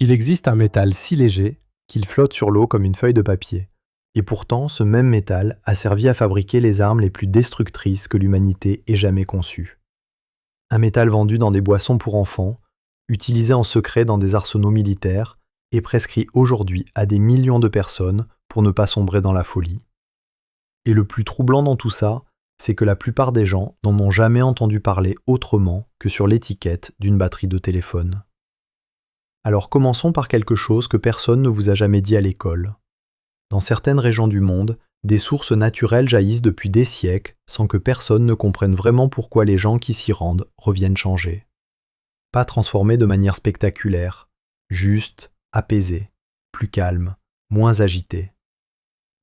Il existe un métal si léger qu'il flotte sur l'eau comme une feuille de papier. Et pourtant, ce même métal a servi à fabriquer les armes les plus destructrices que l'humanité ait jamais conçues. Un métal vendu dans des boissons pour enfants, utilisé en secret dans des arsenaux militaires et prescrit aujourd'hui à des millions de personnes pour ne pas sombrer dans la folie. Et le plus troublant dans tout ça, c'est que la plupart des gens n'en ont jamais entendu parler autrement que sur l'étiquette d'une batterie de téléphone. Alors commençons par quelque chose que personne ne vous a jamais dit à l'école. Dans certaines régions du monde, des sources naturelles jaillissent depuis des siècles sans que personne ne comprenne vraiment pourquoi les gens qui s'y rendent reviennent changés. Pas transformés de manière spectaculaire, juste, apaisés, plus calmes, moins agités.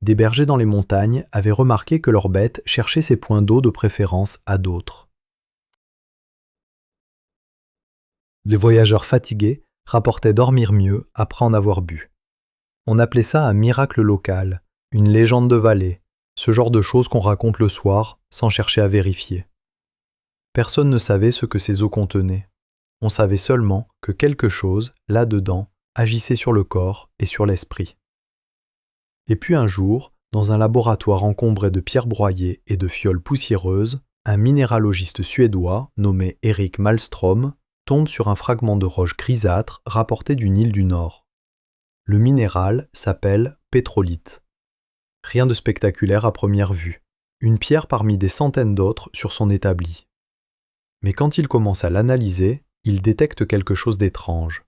Des bergers dans les montagnes avaient remarqué que leurs bêtes cherchaient ces points d'eau de préférence à d'autres. Les voyageurs fatigués rapportaient dormir mieux après en avoir bu. On appelait ça un miracle local, une légende de vallée, ce genre de choses qu'on raconte le soir sans chercher à vérifier. Personne ne savait ce que ces eaux contenaient. On savait seulement que quelque chose, là-dedans, agissait sur le corps et sur l'esprit. Et puis un jour, dans un laboratoire encombré de pierres broyées et de fioles poussiéreuses, un minéralogiste suédois nommé Erik Malmström tombe sur un fragment de roche grisâtre rapporté d'une île du Nord. Le minéral s'appelle pétrolite. Rien de spectaculaire à première vue, une pierre parmi des centaines d'autres sur son établi. Mais quand il commence à l'analyser, il détecte quelque chose d'étrange.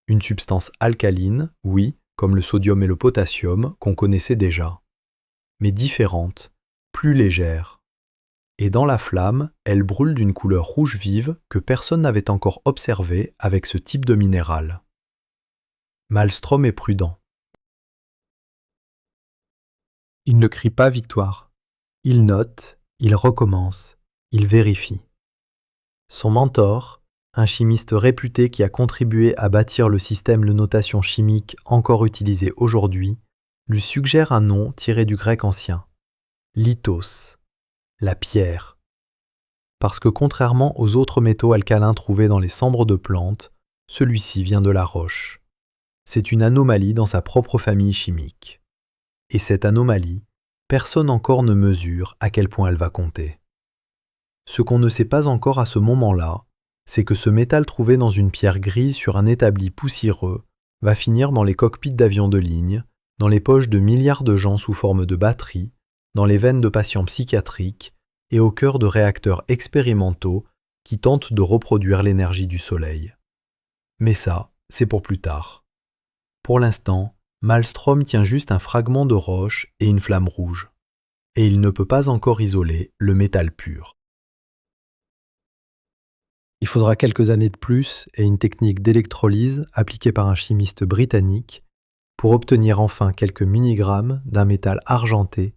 Une substance alcaline, oui, comme le sodium et le potassium qu'on connaissait déjà, mais différente, plus légère. Et dans la flamme, elle brûle d'une couleur rouge vive que personne n'avait encore observée avec ce type de minéral. Malmström est prudent. Il ne crie pas victoire. Il note, il recommence, il vérifie. Son mentor, un chimiste réputé qui a contribué à bâtir le système de notation chimique encore utilisé aujourd'hui, lui suggère un nom tiré du grec ancien, lithos, la pierre. Parce que contrairement aux autres métaux alcalins trouvés dans les cendres de plantes, celui-ci vient de la roche. C'est une anomalie dans sa propre famille chimique. Et cette anomalie, personne encore ne mesure à quel point elle va compter. Ce qu'on ne sait pas encore à ce moment-là, c'est que ce métal trouvé dans une pierre grise sur un établi poussiéreux va finir dans les cockpits d'avions de ligne, dans les poches de milliards de gens sous forme de batteries, dans les veines de patients psychiatriques et au cœur de réacteurs expérimentaux qui tentent de reproduire l'énergie du soleil. Mais ça, c'est pour plus tard. Pour l'instant, Malmström tient juste un fragment de roche et une flamme rouge. Et il ne peut pas encore isoler le métal pur. Il faudra quelques années de plus et une technique d'électrolyse appliquée par un chimiste britannique pour obtenir enfin quelques milligrammes d'un métal argenté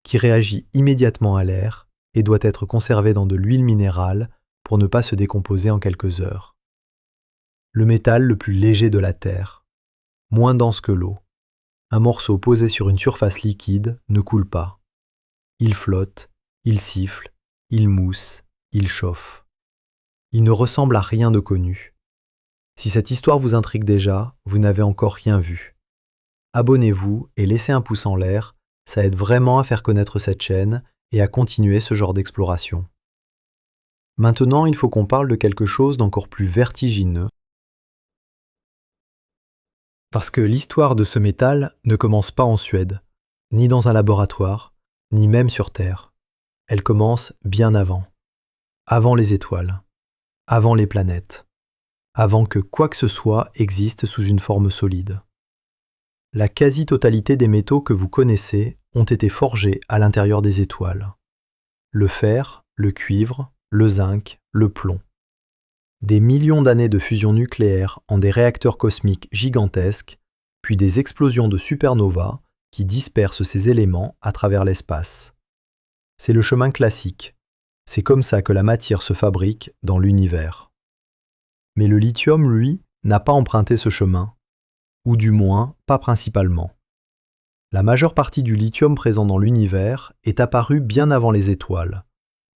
qui réagit immédiatement à l'air et doit être conservé dans de l'huile minérale pour ne pas se décomposer en quelques heures. Le métal le plus léger de la Terre, moins dense que l'eau. Un morceau posé sur une surface liquide ne coule pas. Il flotte, il siffle, il mousse, il chauffe. Il ne ressemble à rien de connu. Si cette histoire vous intrigue déjà, vous n'avez encore rien vu. Abonnez-vous et laissez un pouce en l'air, ça aide vraiment à faire connaître cette chaîne et à continuer ce genre d'exploration. Maintenant, il faut qu'on parle de quelque chose d'encore plus vertigineux. Parce que l'histoire de ce métal ne commence pas en Suède, ni dans un laboratoire, ni même sur Terre. Elle commence bien avant les étoiles, avant les planètes, avant que quoi que ce soit existe sous une forme solide. La quasi-totalité des métaux que vous connaissez ont été forgés à l'intérieur des étoiles. Le fer, le cuivre, le zinc, le plomb. Des millions d'années de fusion nucléaire en des réacteurs cosmiques gigantesques, puis des explosions de supernovas qui dispersent ces éléments à travers l'espace. C'est le chemin classique. C'est comme ça que la matière se fabrique dans l'univers. Mais le lithium, lui, n'a pas emprunté ce chemin, ou du moins pas principalement. La majeure partie du lithium présent dans l'univers est apparue bien avant les étoiles,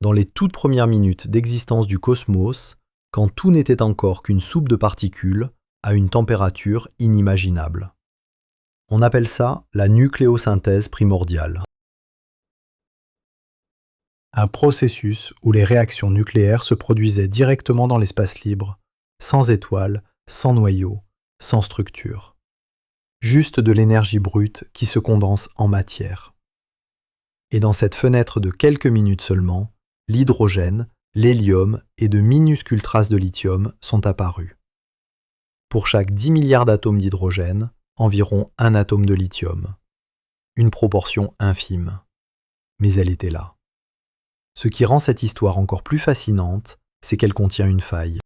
dans les toutes premières minutes d'existence du cosmos, quand tout n'était encore qu'une soupe de particules, à une température inimaginable. On appelle ça la nucléosynthèse primordiale. Un processus où les réactions nucléaires se produisaient directement dans l'espace libre, sans étoiles, sans noyau, sans structure. Juste de l'énergie brute qui se condense en matière. Et dans cette fenêtre de quelques minutes seulement, l'hydrogène, l'hélium et de minuscules traces de lithium sont apparus. Pour chaque 10 milliards d'atomes d'hydrogène, environ un atome de lithium. Une proportion infime. Mais elle était là. Ce qui rend cette histoire encore plus fascinante, c'est qu'elle contient une faille.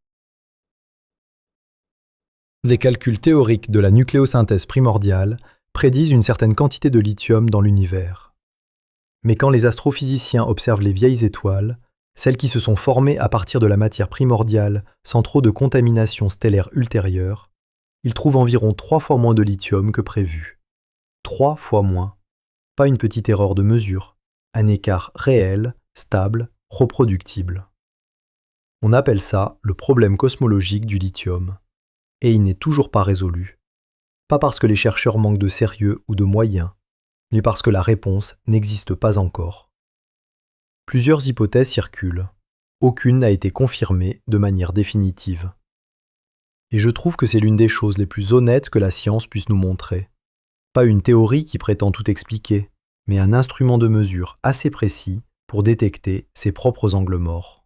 Les calculs théoriques de la nucléosynthèse primordiale prédisent une certaine quantité de lithium dans l'univers. Mais quand les astrophysiciens observent les vieilles étoiles, celles qui se sont formées à partir de la matière primordiale sans trop de contamination stellaire ultérieure, ils trouvent environ 3 fois moins de lithium que prévu. 3 fois moins. Pas une petite erreur de mesure, un écart réel, stable, reproductible. On appelle ça le problème cosmologique du lithium. Et il n'est toujours pas résolu. Pas parce que les chercheurs manquent de sérieux ou de moyens, mais parce que la réponse n'existe pas encore. Plusieurs hypothèses circulent. Aucune n'a été confirmée de manière définitive. Et je trouve que c'est l'une des choses les plus honnêtes que la science puisse nous montrer. Pas une théorie qui prétend tout expliquer, mais un instrument de mesure assez précis pour détecter ses propres angles morts.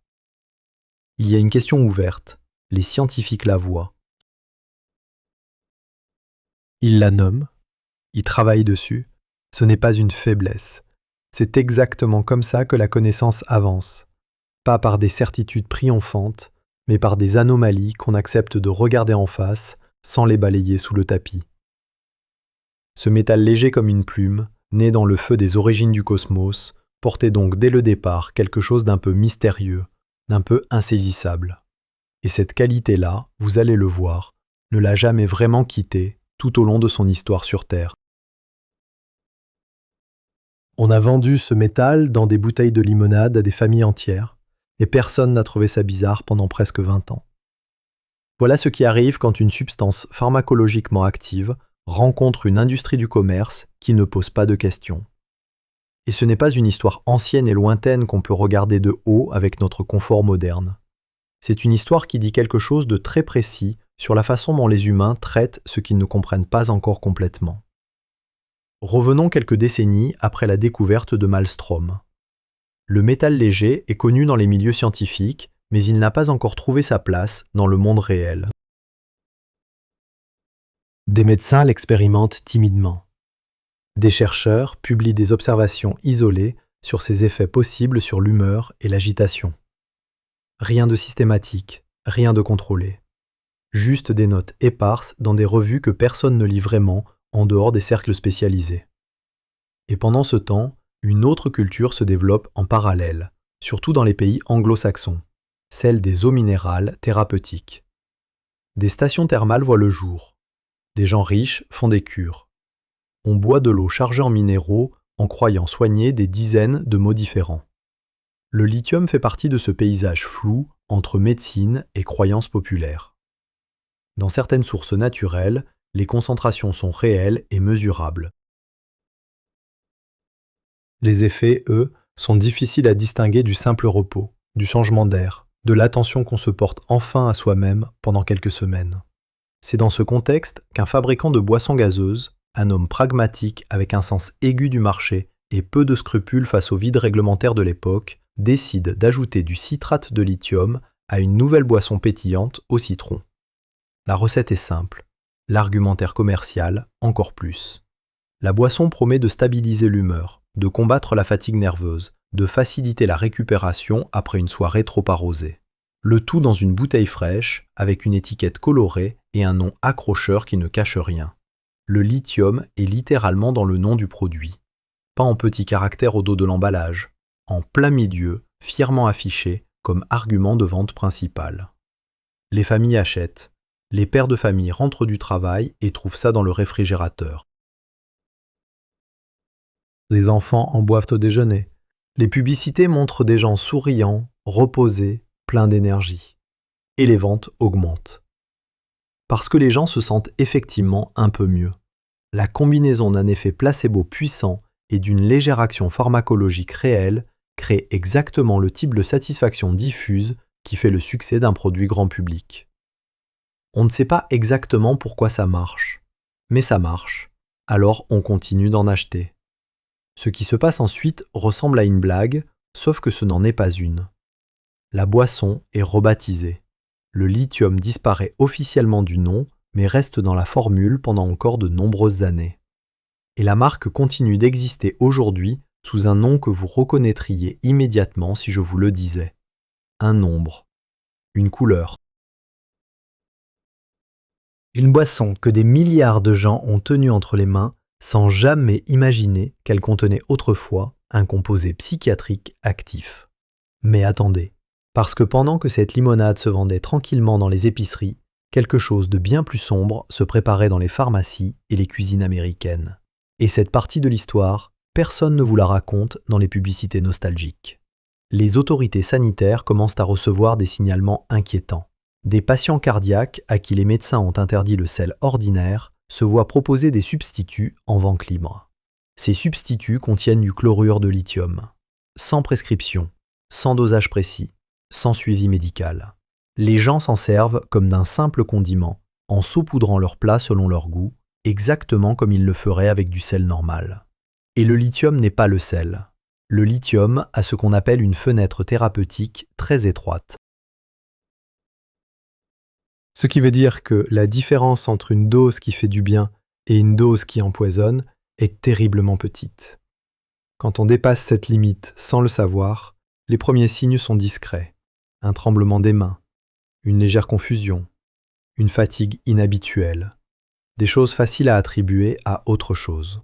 Il y a une question ouverte, les scientifiques la voient. Ils la nomment, ils travaillent dessus, ce n'est pas une faiblesse. C'est exactement comme ça que la connaissance avance. Pas par des certitudes triomphantes, mais par des anomalies qu'on accepte de regarder en face sans les balayer sous le tapis. Ce métal léger comme une plume, né dans le feu des origines du cosmos, portait donc dès le départ quelque chose d'un peu mystérieux, d'un peu insaisissable. Et cette qualité-là, vous allez le voir, ne l'a jamais vraiment quitté tout au long de son histoire sur Terre. On a vendu ce métal dans des bouteilles de limonade à des familles entières, et personne n'a trouvé ça bizarre pendant presque 20 ans. Voilà ce qui arrive quand une substance pharmacologiquement active rencontre une industrie du commerce qui ne pose pas de questions. Et ce n'est pas une histoire ancienne et lointaine qu'on peut regarder de haut avec notre confort moderne. C'est une histoire qui dit quelque chose de très précis sur la façon dont les humains traitent ce qu'ils ne comprennent pas encore complètement. Revenons quelques décennies après la découverte de Maelstrom. Le métal léger est connu dans les milieux scientifiques, mais il n'a pas encore trouvé sa place dans le monde réel. Des médecins l'expérimentent timidement. Des chercheurs publient des observations isolées sur ses effets possibles sur l'humeur et l'agitation. Rien de systématique, rien de contrôlé. Juste des notes éparses dans des revues que personne ne lit vraiment en dehors des cercles spécialisés. Et pendant ce temps, une autre culture se développe en parallèle, surtout dans les pays anglo-saxons, celle des eaux minérales thérapeutiques. Des stations thermales voient le jour. Des gens riches font des cures. On boit de l'eau chargée en minéraux en croyant soigner des dizaines de maux différents. Le lithium fait partie de ce paysage flou entre médecine et croyances populaires. Dans certaines sources naturelles, les concentrations sont réelles et mesurables. Les effets, eux, sont difficiles à distinguer du simple repos, du changement d'air, de l'attention qu'on se porte enfin à soi-même pendant quelques semaines. C'est dans ce contexte qu'un fabricant de boissons gazeuses, un homme pragmatique avec un sens aigu du marché et peu de scrupules face au vide réglementaire de l'époque, décide d'ajouter du citrate de lithium à une nouvelle boisson pétillante au citron. La recette est simple, l'argumentaire commercial encore plus. La boisson promet de stabiliser l'humeur, de combattre la fatigue nerveuse, de faciliter la récupération après une soirée trop arrosée. Le tout dans une bouteille fraîche, avec une étiquette colorée et un nom accrocheur qui ne cache rien. Le lithium est littéralement dans le nom du produit. Pas en petits caractères au dos de l'emballage, en plein milieu, fièrement affiché comme argument de vente principal. Les familles achètent. Les pères de famille rentrent du travail et trouvent ça dans le réfrigérateur. Les enfants en boivent au déjeuner. Les publicités montrent des gens souriants, reposés, pleins d'énergie. Et les ventes augmentent. Parce que les gens se sentent effectivement un peu mieux. La combinaison d'un effet placebo puissant et d'une légère action pharmacologique réelle crée exactement le type de satisfaction diffuse qui fait le succès d'un produit grand public. On ne sait pas exactement pourquoi ça marche, mais ça marche, alors on continue d'en acheter. Ce qui se passe ensuite ressemble à une blague, sauf que ce n'en est pas une. La boisson est rebaptisée. Le lithium disparaît officiellement du nom, mais reste dans la formule pendant encore de nombreuses années. Et la marque continue d'exister aujourd'hui sous un nom que vous reconnaîtriez immédiatement si je vous le disais. Un nombre. Une couleur. Une boisson que des milliards de gens ont tenue entre les mains sans jamais imaginer qu'elle contenait autrefois un composé psychiatrique actif. Mais attendez, parce que pendant que cette limonade se vendait tranquillement dans les épiceries, quelque chose de bien plus sombre se préparait dans les pharmacies et les cuisines américaines. Et cette partie de l'histoire, personne ne vous la raconte dans les publicités nostalgiques. Les autorités sanitaires commencent à recevoir des signalements inquiétants. Des patients cardiaques à qui les médecins ont interdit le sel ordinaire se voient proposer des substituts en vente libre. Ces substituts contiennent du chlorure de lithium, sans prescription, sans dosage précis, sans suivi médical. Les gens s'en servent comme d'un simple condiment, en saupoudrant leurs plats selon leur goût, exactement comme ils le feraient avec du sel normal. Et le lithium n'est pas le sel. Le lithium a ce qu'on appelle une fenêtre thérapeutique très étroite. Ce qui veut dire que la différence entre une dose qui fait du bien et une dose qui empoisonne est terriblement petite. Quand on dépasse cette limite sans le savoir, les premiers signes sont discrets. Un tremblement des mains, une légère confusion, une fatigue inhabituelle, des choses faciles à attribuer à autre chose.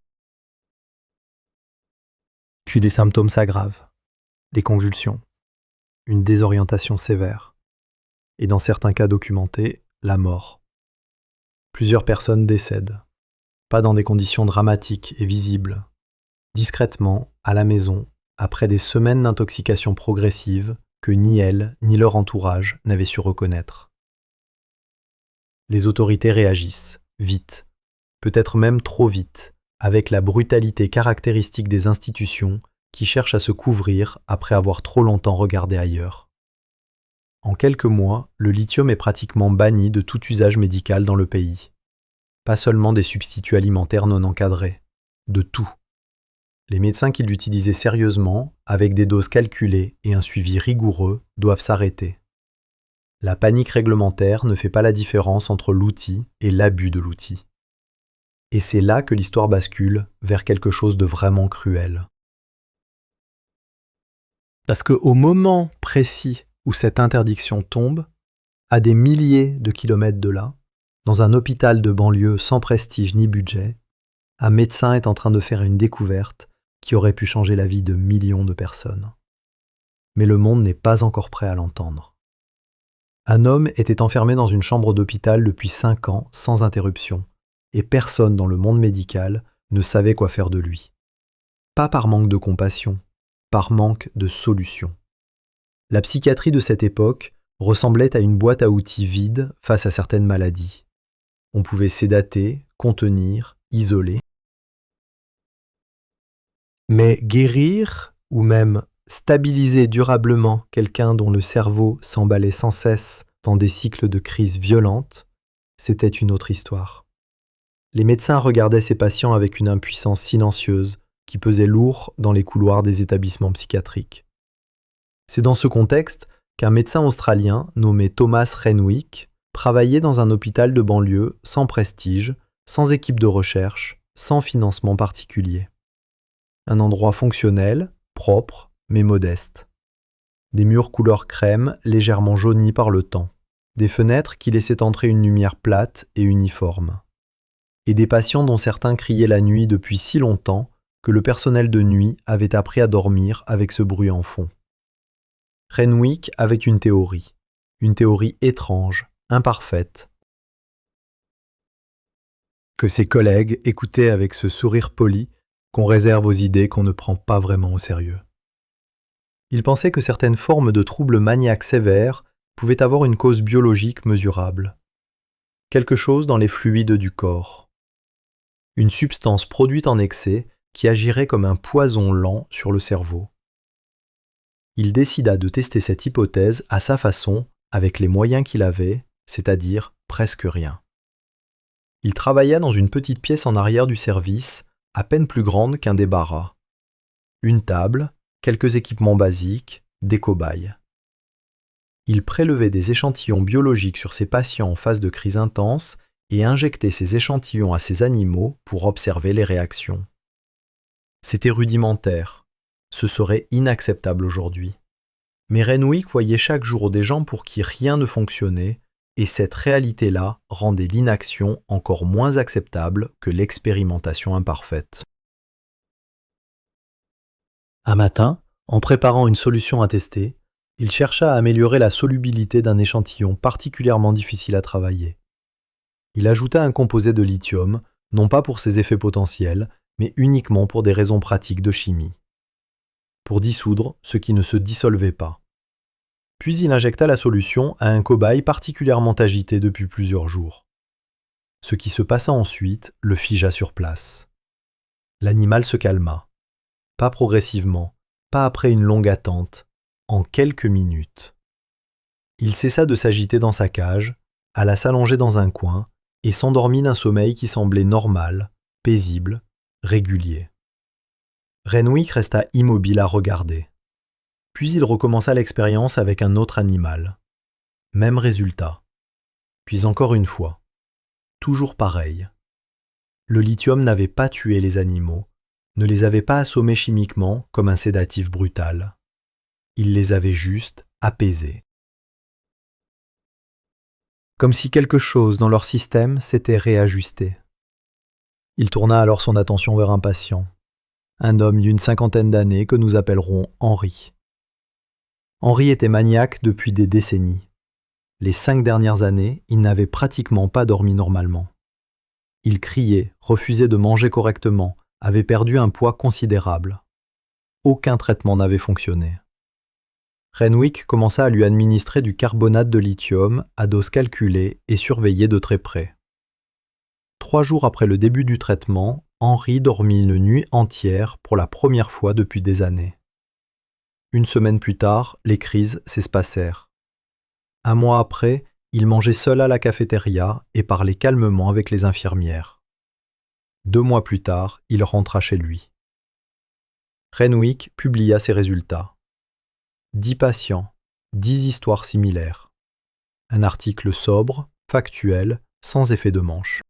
Puis des symptômes s'aggravent, des convulsions, une désorientation sévère, et dans certains cas documentés, la mort. Plusieurs personnes décèdent, pas dans des conditions dramatiques et visibles, discrètement, à la maison, après des semaines d'intoxication progressive que ni elles ni leur entourage n'avaient su reconnaître. Les autorités réagissent, vite, peut-être même trop vite, avec la brutalité caractéristique des institutions qui cherchent à se couvrir après avoir trop longtemps regardé ailleurs. En quelques mois, le lithium est pratiquement banni de tout usage médical dans le pays. Pas seulement des substituts alimentaires non encadrés, de tout. Les médecins qui l'utilisaient sérieusement, avec des doses calculées et un suivi rigoureux, doivent s'arrêter. La panique réglementaire ne fait pas la différence entre l'outil et l'abus de l'outil. Et c'est là que l'histoire bascule vers quelque chose de vraiment cruel. Parce qu'au moment précis où cette interdiction tombe, à des milliers de kilomètres de là, dans un hôpital de banlieue sans prestige ni budget, un médecin est en train de faire une découverte qui aurait pu changer la vie de millions de personnes. Mais le monde n'est pas encore prêt à l'entendre. Un homme était enfermé dans une chambre d'hôpital depuis 5 ans sans interruption, et personne dans le monde médical ne savait quoi faire de lui. Pas par manque de compassion, par manque de solution. La psychiatrie de cette époque ressemblait à une boîte à outils vide face à certaines maladies. On pouvait sédater, contenir, isoler. Mais guérir, ou même stabiliser durablement quelqu'un dont le cerveau s'emballait sans cesse dans des cycles de crise violentes, c'était une autre histoire. Les médecins regardaient ces patients avec une impuissance silencieuse qui pesait lourd dans les couloirs des établissements psychiatriques. C'est dans ce contexte qu'un médecin australien nommé Thomas Renwick travaillait dans un hôpital de banlieue sans prestige, sans équipe de recherche, sans financement particulier. Un endroit fonctionnel, propre, mais modeste. Des murs couleur crème légèrement jaunis par le temps. Des fenêtres qui laissaient entrer une lumière plate et uniforme. Et des patients dont certains criaient la nuit depuis si longtemps que le personnel de nuit avait appris à dormir avec ce bruit en fond. Renwick avait une théorie étrange, imparfaite, que ses collègues écoutaient avec ce sourire poli qu'on réserve aux idées qu'on ne prend pas vraiment au sérieux. Il pensait que certaines formes de troubles maniaques sévères pouvaient avoir une cause biologique mesurable. quelque chose dans les fluides du corps. Une substance produite en excès qui agirait comme un poison lent sur le cerveau. Il décida de tester cette hypothèse à sa façon, avec les moyens qu'il avait, c'est-à-dire presque rien. Il travailla dans une petite pièce en arrière du service, à peine plus grande qu'un débarras. Une table, quelques équipements basiques, des cobayes. Il prélevait des échantillons biologiques sur ses patients en phase de crise intense et injectait ces échantillons à ces animaux pour observer les réactions. C'était rudimentaire. Ce serait inacceptable aujourd'hui. Mais Renwick voyait chaque jour des gens pour qui rien ne fonctionnait, et cette réalité-là rendait l'inaction encore moins acceptable que l'expérimentation imparfaite. Un matin, en préparant une solution à tester, il chercha à améliorer la solubilité d'un échantillon particulièrement difficile à travailler. Il ajouta un composé de lithium, non pas pour ses effets potentiels, mais uniquement pour des raisons pratiques de chimie. Pour dissoudre ce qui ne se dissolvait pas. Puis il injecta la solution à un cobaye particulièrement agité depuis plusieurs jours. Ce qui se passa ensuite le figea sur place. L'animal se calma. Pas progressivement, pas après une longue attente, en quelques minutes. Il cessa de s'agiter dans sa cage, alla s'allonger dans un coin et s'endormit d'un sommeil qui semblait normal, paisible, régulier. Renwick resta immobile à regarder. Puis il recommença l'expérience avec un autre animal. Même résultat. Puis encore une fois. Toujours pareil. Le lithium n'avait pas tué les animaux, ne les avait pas assommés chimiquement comme un sédatif brutal. Il les avait juste apaisés. Comme si quelque chose dans leur système s'était réajusté. Il tourna alors son attention vers un patient, un homme d'une 50aine d'années que nous appellerons Henri. Henri était maniaque depuis des décennies. Les 5 dernières années, il n'avait pratiquement pas dormi normalement. Il criait, refusait de manger correctement, avait perdu un poids considérable. Aucun traitement n'avait fonctionné. Renwick commença à lui administrer du carbonate de lithium à dose calculée et surveillée de très près. 3 jours après le début du traitement, Henri dormit une nuit entière pour la première fois depuis des années. 1 semaine plus tard, les crises s'espacèrent. 1 mois après, il mangeait seul à la cafétéria et parlait calmement avec les infirmières. 2 mois plus tard, il rentra chez lui. Renwick publia ses résultats. 10 patients, 10 histoires similaires. Un article sobre, factuel, sans effet de manche.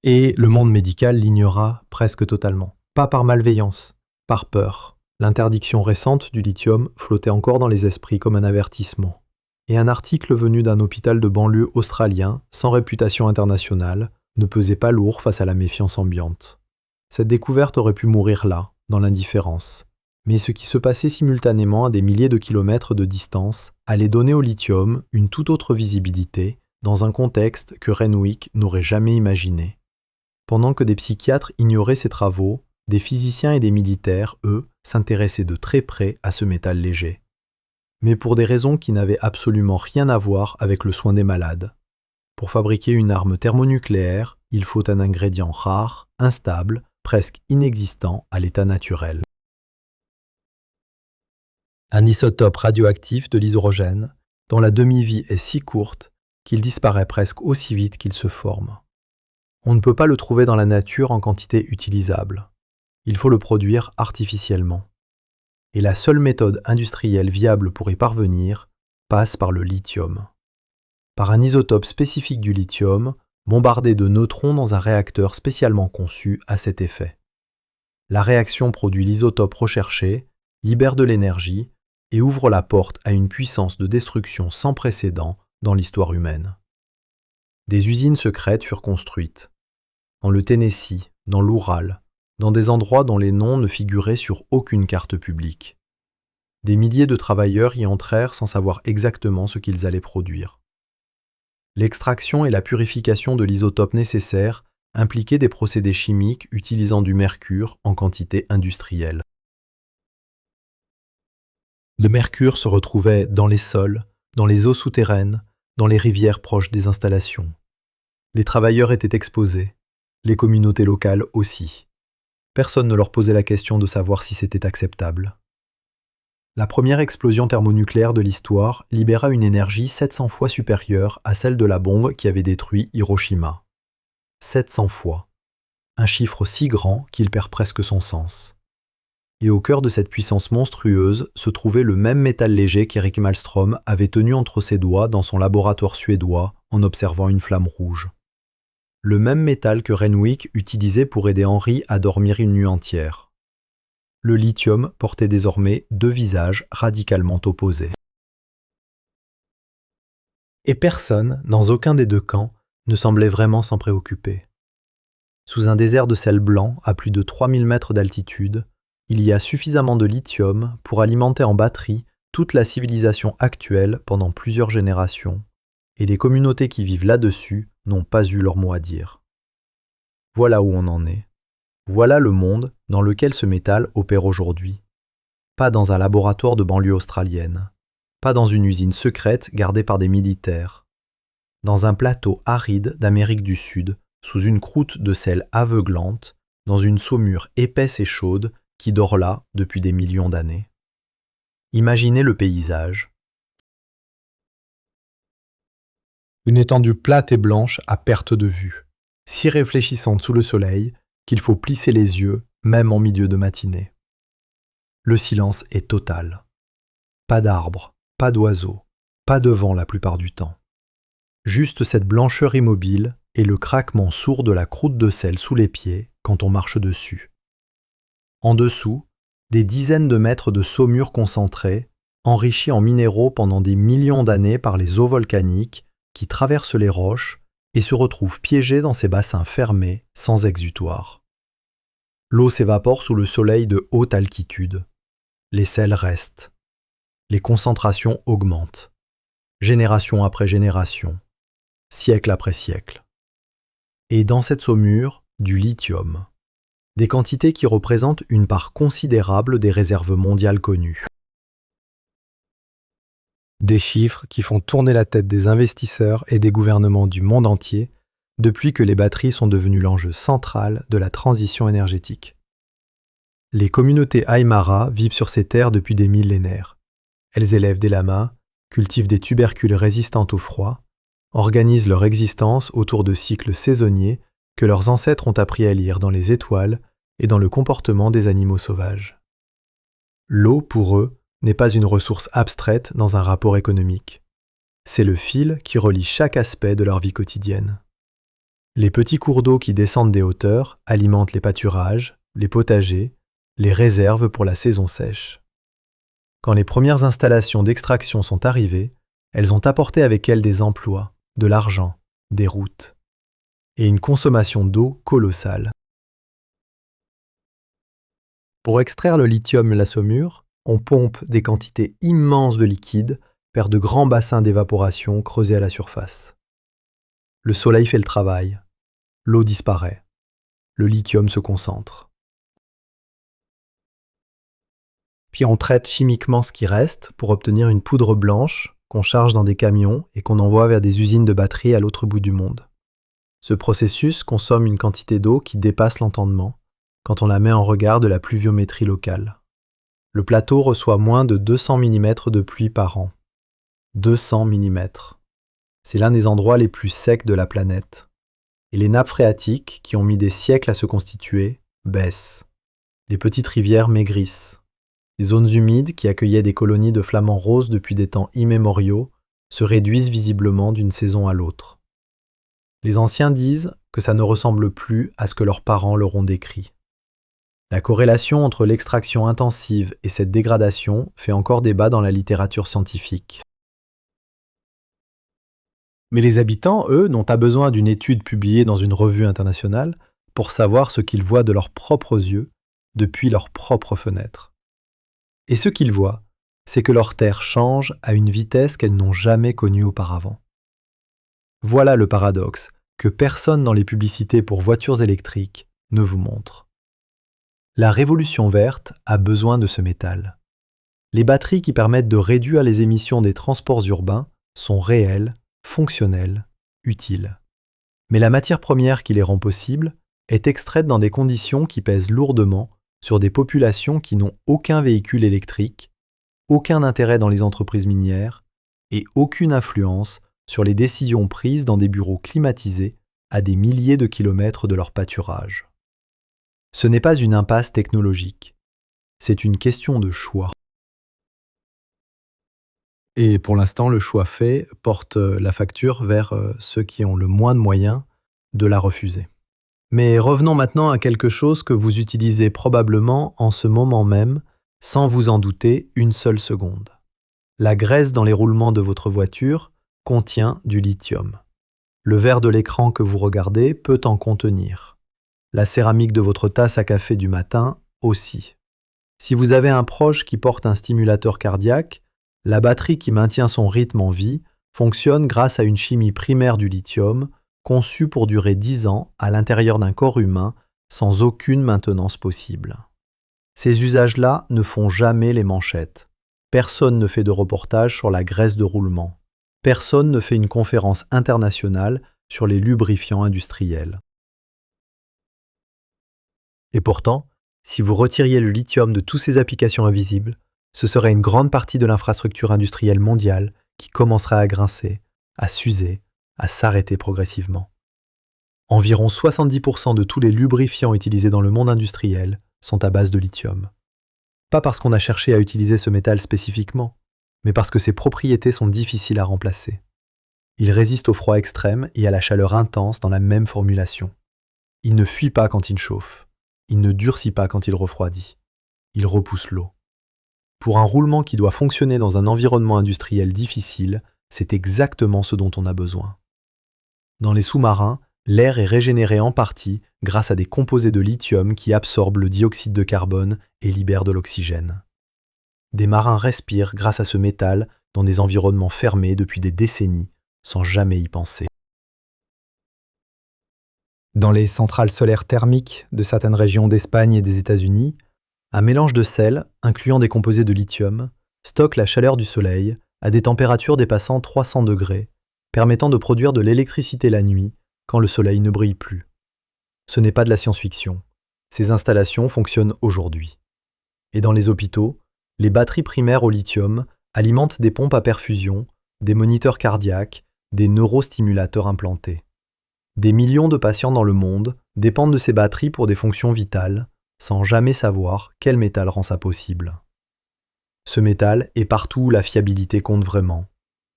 Et le monde médical l'ignora presque totalement. Pas par malveillance, par peur. L'interdiction récente du lithium flottait encore dans les esprits comme un avertissement. Et un article venu d'un hôpital de banlieue australien, sans réputation internationale, ne pesait pas lourd face à la méfiance ambiante. Cette découverte aurait pu mourir là, dans l'indifférence. Mais ce qui se passait simultanément à des milliers de kilomètres de distance allait donner au lithium une toute autre visibilité dans un contexte que Renwick n'aurait jamais imaginé. Pendant que des psychiatres ignoraient ses travaux, des physiciens et des militaires, eux, s'intéressaient de très près à ce métal léger. Mais pour des raisons qui n'avaient absolument rien à voir avec le soin des malades. Pour fabriquer une arme thermonucléaire, il faut un ingrédient rare, instable, presque inexistant à l'état naturel. Un isotope radioactif de l'hydrogène, dont la demi-vie est si courte qu'il disparaît presque aussi vite qu'il se forme. On ne peut pas le trouver dans la nature en quantité utilisable. Il faut le produire artificiellement. Et la seule méthode industrielle viable pour y parvenir passe par le lithium. Par un isotope spécifique du lithium, bombardé de neutrons dans un réacteur spécialement conçu à cet effet. La réaction produit l'isotope recherché, libère de l'énergie et ouvre la porte à une puissance de destruction sans précédent dans l'histoire humaine. Des usines secrètes furent construites. Dans le Tennessee, dans l'Oural, dans des endroits dont les noms ne figuraient sur aucune carte publique. Des milliers de travailleurs y entrèrent sans savoir exactement ce qu'ils allaient produire. L'extraction et la purification de l'isotope nécessaire impliquaient des procédés chimiques utilisant du mercure en quantité industrielle. Le mercure se retrouvait dans les sols, dans les eaux souterraines, dans les rivières proches des installations. Les travailleurs étaient exposés, les communautés locales aussi. Personne ne leur posait la question de savoir si c'était acceptable. La première explosion thermonucléaire de l'histoire libéra une énergie 700 fois supérieure à celle de la bombe qui avait détruit Hiroshima. 700 fois. Un chiffre si grand qu'il perd presque son sens. Et au cœur de cette puissance monstrueuse se trouvait le même métal léger qu'Eric Malmström avait tenu entre ses doigts dans son laboratoire suédois en observant une flamme rouge. Le même métal que Renwick utilisait pour aider Henry à dormir une nuit entière. Le lithium portait désormais deux visages radicalement opposés. Et personne, dans aucun des deux camps, ne semblait vraiment s'en préoccuper. Sous un désert de sel blanc à plus de 3000 mètres d'altitude, il y a suffisamment de lithium pour alimenter en batterie toute la civilisation actuelle pendant plusieurs générations, et les communautés qui vivent là-dessus n'ont pas eu leur mot à dire. Voilà où on en est. Voilà le monde dans lequel ce métal opère aujourd'hui. Pas dans un laboratoire de banlieue australienne, pas dans une usine secrète gardée par des militaires. Dans un plateau aride d'Amérique du Sud, sous une croûte de sel aveuglante, dans une saumure épaisse et chaude qui dort là depuis des millions d'années. Imaginez le paysage. Une étendue plate et blanche à perte de vue, si réfléchissante sous le soleil qu'il faut plisser les yeux, même en milieu de matinée. Le silence est total. Pas d'arbres, pas d'oiseaux, pas de vent la plupart du temps. Juste cette blancheur immobile et le craquement sourd de la croûte de sel sous les pieds quand on marche dessus. En dessous, des dizaines de mètres de saumure concentrée, enrichis en minéraux pendant des millions d'années par les eaux volcaniques qui traversent les roches et se retrouvent piégés dans ces bassins fermés, sans exutoire. L'eau s'évapore sous le soleil de haute altitude. Les sels restent. Les concentrations augmentent. Génération après génération. Siècle après siècle. Et dans cette saumure, du lithium. Des quantités qui représentent une part considérable des réserves mondiales connues. Des chiffres qui font tourner la tête des investisseurs et des gouvernements du monde entier depuis que les batteries sont devenues l'enjeu central de la transition énergétique. Les communautés Aymara vivent sur ces terres depuis des millénaires. Elles élèvent des lamas, cultivent des tubercules résistants au froid, organisent leur existence autour de cycles saisonniers que leurs ancêtres ont appris à lire dans les étoiles et dans le comportement des animaux sauvages. L'eau, pour eux, n'est pas une ressource abstraite dans un rapport économique. C'est le fil qui relie chaque aspect de leur vie quotidienne. Les petits cours d'eau qui descendent des hauteurs alimentent les pâturages, les potagers, les réserves pour la saison sèche. Quand les premières installations d'extraction sont arrivées, elles ont apporté avec elles des emplois, de l'argent, des routes, et une consommation d'eau colossale. Pour extraire le lithium et la saumure, on pompe des quantités immenses de liquide vers de grands bassins d'évaporation creusés à la surface. Le soleil fait le travail, l'eau disparaît, le lithium se concentre. Puis on traite chimiquement ce qui reste pour obtenir une poudre blanche qu'on charge dans des camions et qu'on envoie vers des usines de batteries à l'autre bout du monde. Ce processus consomme une quantité d'eau qui dépasse l'entendement quand on la met en regard de la pluviométrie locale. Le plateau reçoit moins de 200 mm de pluie par an. 200 mm. C'est l'un des endroits les plus secs de la planète. Et les nappes phréatiques, qui ont mis des siècles à se constituer, baissent. Les petites rivières maigrissent. Les zones humides, qui accueillaient des colonies de flamants roses depuis des temps immémoriaux, se réduisent visiblement d'une saison à l'autre. Les anciens disent que ça ne ressemble plus à ce que leurs parents leur ont décrit. La corrélation entre l'extraction intensive et cette dégradation fait encore débat dans la littérature scientifique. Mais les habitants, eux, n'ont pas besoin d'une étude publiée dans une revue internationale pour savoir ce qu'ils voient de leurs propres yeux depuis leurs propres fenêtres. Et ce qu'ils voient, c'est que leur terre change à une vitesse qu'elles n'ont jamais connue auparavant. Voilà le paradoxe que personne dans les publicités pour voitures électriques ne vous montre. La révolution verte a besoin de ce métal. Les batteries qui permettent de réduire les émissions des transports urbains sont réelles fonctionnels, utiles. Mais la matière première qui les rend possibles est extraite dans des conditions qui pèsent lourdement sur des populations qui n'ont aucun véhicule électrique, aucun intérêt dans les entreprises minières et aucune influence sur les décisions prises dans des bureaux climatisés à des milliers de kilomètres de leur pâturage. Ce n'est pas une impasse technologique, c'est une question de choix. Et pour l'instant, le choix fait porte la facture vers ceux qui ont le moins de moyens de la refuser. Mais revenons maintenant à quelque chose que vous utilisez probablement en ce moment même, sans vous en douter une seule seconde. La graisse dans les roulements de votre voiture contient du lithium. Le verre de l'écran que vous regardez peut en contenir. La céramique de votre tasse à café du matin aussi. Si vous avez un proche qui porte un stimulateur cardiaque, la batterie qui maintient son rythme en vie fonctionne grâce à une chimie primaire du lithium conçue pour durer 10 ans à l'intérieur d'un corps humain sans aucune maintenance possible. Ces usages-là ne font jamais les manchettes. Personne ne fait de reportage sur la graisse de roulement. Personne ne fait une conférence internationale sur les lubrifiants industriels. Et pourtant, si vous retiriez le lithium de toutes ces applications invisibles, ce serait une grande partie de l'infrastructure industrielle mondiale qui commencerait à grincer, à s'user, à s'arrêter progressivement. Environ 70% de tous les lubrifiants utilisés dans le monde industriel sont à base de lithium. Pas parce qu'on a cherché à utiliser ce métal spécifiquement, mais parce que ses propriétés sont difficiles à remplacer. Il résiste au froid extrême et à la chaleur intense dans la même formulation. Il ne fuit pas quand il chauffe. Il ne durcit pas quand il refroidit. Il repousse l'eau. Pour un roulement qui doit fonctionner dans un environnement industriel difficile, c'est exactement ce dont on a besoin. Dans les sous-marins, l'air est régénéré en partie grâce à des composés de lithium qui absorbent le dioxyde de carbone et libèrent de l'oxygène. Des marins respirent grâce à ce métal dans des environnements fermés depuis des décennies, sans jamais y penser. Dans les centrales solaires thermiques de certaines régions d'Espagne et des États-Unis, un mélange de sel, incluant des composés de lithium, stocke la chaleur du soleil à des températures dépassant 300 degrés, permettant de produire de l'électricité la nuit quand le soleil ne brille plus. Ce n'est pas de la science-fiction. Ces installations fonctionnent aujourd'hui. Et dans les hôpitaux, les batteries primaires au lithium alimentent des pompes à perfusion, des moniteurs cardiaques, des neurostimulateurs implantés. Des millions de patients dans le monde dépendent de ces batteries pour des fonctions vitales, sans jamais savoir quel métal rend ça possible. Ce métal est partout où la fiabilité compte vraiment,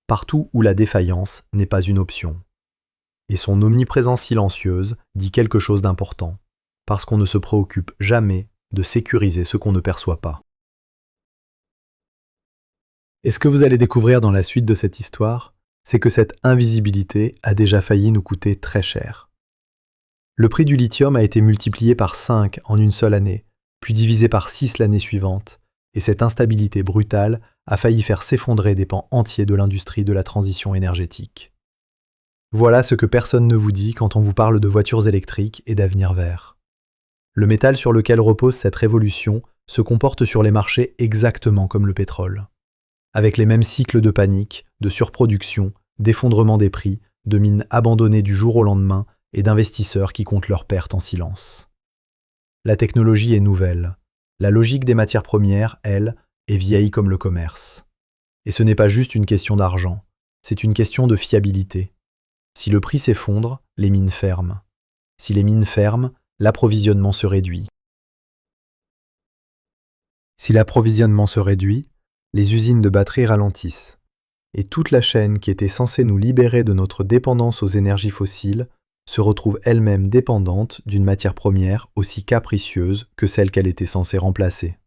partout où la défaillance n'est pas une option. Et son omniprésence silencieuse dit quelque chose d'important, parce qu'on ne se préoccupe jamais de sécuriser ce qu'on ne perçoit pas. Et ce que vous allez découvrir dans la suite de cette histoire, c'est que cette invisibilité a déjà failli nous coûter très cher. Le prix du lithium a été multiplié par 5 en une seule année, puis divisé par 6 l'année suivante, et cette instabilité brutale a failli faire s'effondrer des pans entiers de l'industrie de la transition énergétique. Voilà ce que personne ne vous dit quand on vous parle de voitures électriques et d'avenir vert. Le métal sur lequel repose cette révolution se comporte sur les marchés exactement comme le pétrole, avec les mêmes cycles de panique, de surproduction, d'effondrement des prix, de mines abandonnées du jour au lendemain et d'investisseurs qui comptent leurs pertes en silence. La technologie est nouvelle. La logique des matières premières, elle, est vieille comme le commerce. Et ce n'est pas juste une question d'argent, c'est une question de fiabilité. Si le prix s'effondre, les mines ferment. Si les mines ferment, l'approvisionnement se réduit. Si l'approvisionnement se réduit, les usines de batteries ralentissent. Et toute la chaîne qui était censée nous libérer de notre dépendance aux énergies fossiles se retrouve elle-même dépendante d'une matière première aussi capricieuse que celle qu'elle était censée remplacer.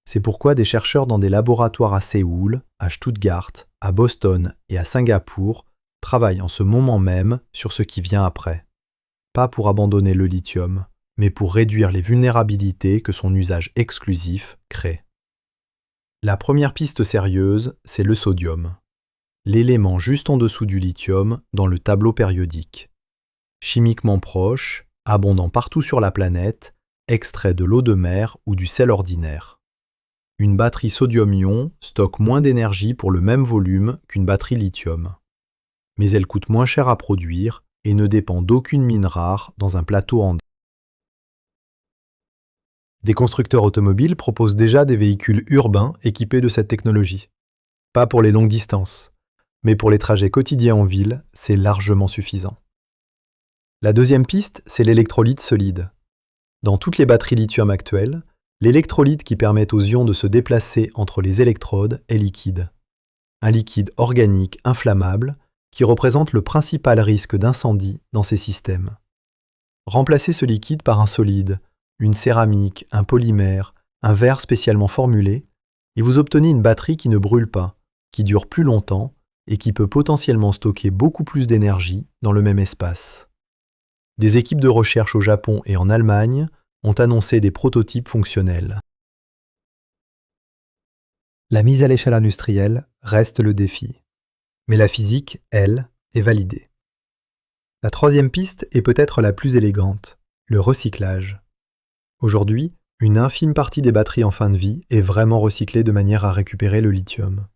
C'est pourquoi des chercheurs dans des laboratoires à Séoul, à Stuttgart, à Boston et à Singapour travaillent en ce moment même sur ce qui vient après. Pas pour abandonner le lithium, mais pour réduire les vulnérabilités que son usage exclusif crée. La première piste sérieuse, c'est le sodium, l'élément juste en dessous du lithium dans le tableau périodique. Chimiquement proche, abondant partout sur la planète, extrait de l'eau de mer ou du sel ordinaire. Une batterie sodium-ion stocke moins d'énergie pour le même volume qu'une batterie lithium. mais elle coûte moins cher à produire et ne dépend d'aucune mine rare dans un plateau andin. Des constructeurs automobiles proposent déjà des véhicules urbains équipés de cette technologie. Pas pour les longues distances, mais pour les trajets quotidiens en ville, c'est largement suffisant. La deuxième piste, c'est l'électrolyte solide. Dans toutes les batteries lithium actuelles, l'électrolyte qui permet aux ions de se déplacer entre les électrodes est liquide. Un liquide organique inflammable qui représente le principal risque d'incendie dans ces systèmes. Remplacez ce liquide par un solide, une céramique, un polymère, un verre spécialement formulé, et vous obtenez une batterie qui ne brûle pas, qui dure plus longtemps et qui peut potentiellement stocker beaucoup plus d'énergie dans le même espace. Des équipes de recherche au Japon et en Allemagne ont annoncé des prototypes fonctionnels. La mise à l'échelle industrielle reste le défi, mais la physique, elle, est validée. La troisième piste est peut-être la plus élégante, le recyclage. Aujourd'hui, une infime partie des batteries en fin de vie est vraiment recyclée de manière à récupérer le lithium.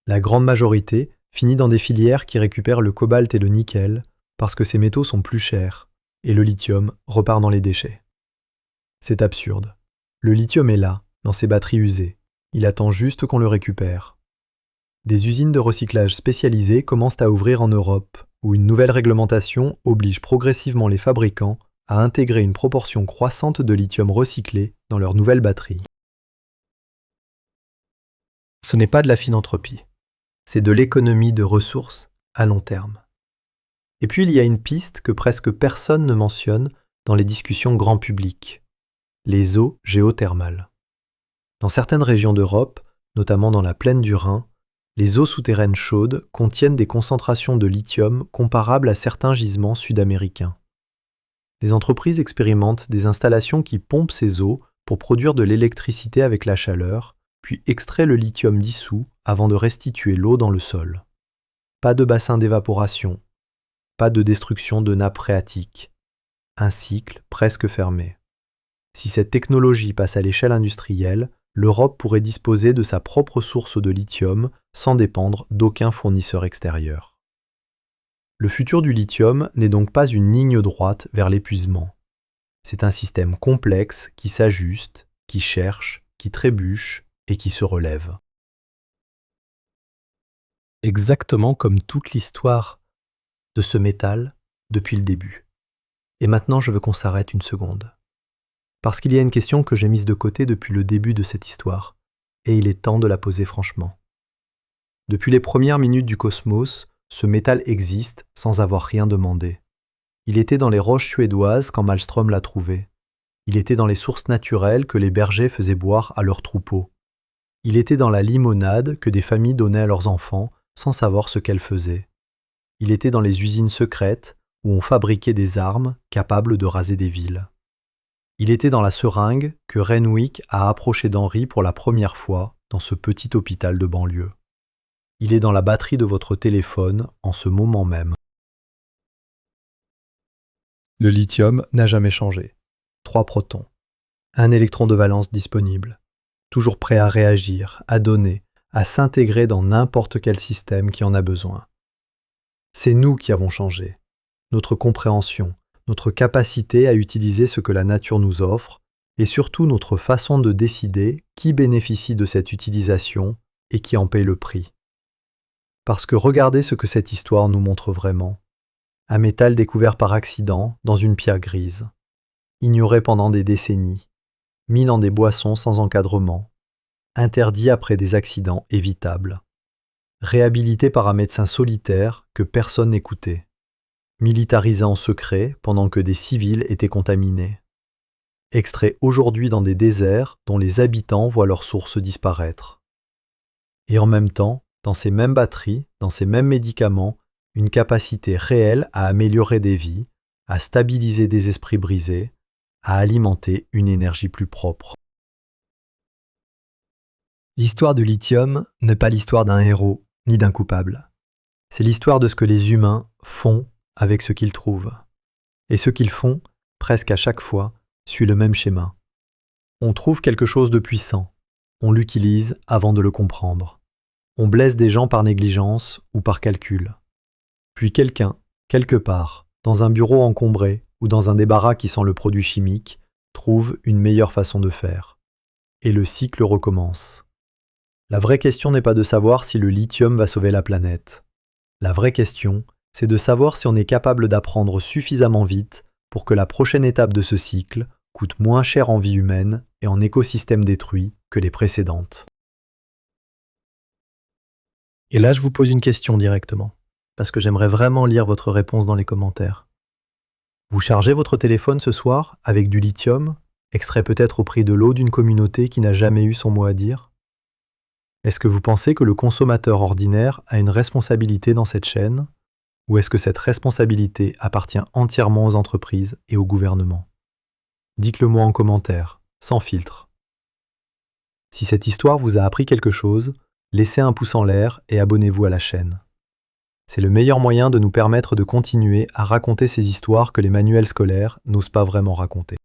La grande majorité finit dans des filières qui récupèrent le cobalt et le nickel parce que ces métaux sont plus chers, et le lithium repart dans les déchets. C'est absurde. Le lithium est là, dans ces batteries usées. Il attend juste qu'on le récupère. Des usines de recyclage spécialisées commencent à ouvrir en Europe, où une nouvelle réglementation oblige progressivement les fabricants à intégrer une proportion croissante de lithium recyclé dans leurs nouvelles batteries. Ce n'est pas de la philanthropie, c'est de l'économie de ressources à long terme. Et puis il y a une piste que presque personne ne mentionne dans les discussions grand public, les eaux géothermales. Dans certaines régions d'Europe, notamment dans la plaine du Rhin, les eaux souterraines chaudes contiennent des concentrations de lithium comparables à certains gisements sud-américains. Les entreprises expérimentent des installations qui pompent ces eaux pour produire de l'électricité avec la chaleur, puis extraient le lithium dissous avant de restituer l'eau dans le sol. Pas de bassin d'évaporation, pas de destruction de nappes phréatiques. Un cycle presque fermé. Si cette technologie passe à l'échelle industrielle, l'Europe pourrait disposer de sa propre source de lithium sans dépendre d'aucun fournisseur extérieur. Le futur du lithium n'est donc pas une ligne droite vers l'épuisement. C'est un système complexe qui s'ajuste, qui cherche, qui trébuche et qui se relève. Exactement comme toute l'histoire de ce métal depuis le début. Et maintenant, je veux qu'on s'arrête une seconde. Parce qu'il y a une question que j'ai mise de côté depuis le début de cette histoire, et il est temps de la poser franchement. Depuis les premières minutes du cosmos, ce métal existe sans avoir rien demandé. Il était dans les roches suédoises quand Malmström l'a trouvé. Il était dans les sources naturelles que les bergers faisaient boire à leurs troupeaux. Il était dans la limonade que des familles donnaient à leurs enfants sans savoir ce qu'elle faisait. Il était dans les usines secrètes où on fabriquait des armes capables de raser des villes. Il était dans la seringue que Renwick a approchée d'Henry pour la première fois dans ce petit hôpital de banlieue. Il est dans la batterie de votre téléphone en ce moment même. Le lithium n'a jamais changé. 3 protons. Un électron de valence disponible. Toujours prêt à réagir, à donner, à s'intégrer dans n'importe quel système qui en a besoin. C'est nous qui avons changé. Notre compréhension, notre capacité à utiliser ce que la nature nous offre, et surtout notre façon de décider qui bénéficie de cette utilisation et qui en paye le prix. Parce que regardez ce que cette histoire nous montre vraiment. Un métal découvert par accident dans une pierre grise, ignoré pendant des décennies, mis dans des boissons sans encadrement, interdit après des accidents évitables, réhabilité par un médecin solitaire que personne n'écoutait, militarisé en secret pendant que des civils étaient contaminés, extrait aujourd'hui dans des déserts dont les habitants voient leurs sources disparaître. Et en même temps, dans ces mêmes batteries, dans ces mêmes médicaments, une capacité réelle à améliorer des vies, à stabiliser des esprits brisés, à alimenter une énergie plus propre. L'histoire du lithium n'est pas l'histoire d'un héros ni d'un coupable. C'est l'histoire de ce que les humains font avec ce qu'ils trouvent. Et ce qu'ils font, presque à chaque fois, suit le même schéma. On trouve quelque chose de puissant, on l'utilise avant de le comprendre. On blesse des gens par négligence ou par calcul. Puis quelqu'un, quelque part, dans un bureau encombré ou dans un débarras qui sent le produit chimique, trouve une meilleure façon de faire. Et le cycle recommence. La vraie question n'est pas de savoir si le lithium va sauver la planète. La vraie question, c'est de savoir si on est capable d'apprendre suffisamment vite pour que la prochaine étape de ce cycle coûte moins cher en vie humaine et en écosystème détruit que les précédentes. Et là, je vous pose une question directement, parce que j'aimerais vraiment lire votre réponse dans les commentaires. Vous chargez votre téléphone ce soir avec du lithium, extrait peut-être au prix de l'eau d'une communauté qui n'a jamais eu son mot à dire? Est-ce que vous pensez que le consommateur ordinaire a une responsabilité dans cette chaîne, ou est-ce que cette responsabilité appartient entièrement aux entreprises et au gouvernement? Dites-le moi en commentaire, sans filtre. Si cette histoire vous a appris quelque chose, laissez un pouce en l'air et abonnez-vous à la chaîne. C'est le meilleur moyen de nous permettre de continuer à raconter ces histoires que les manuels scolaires n'osent pas vraiment raconter.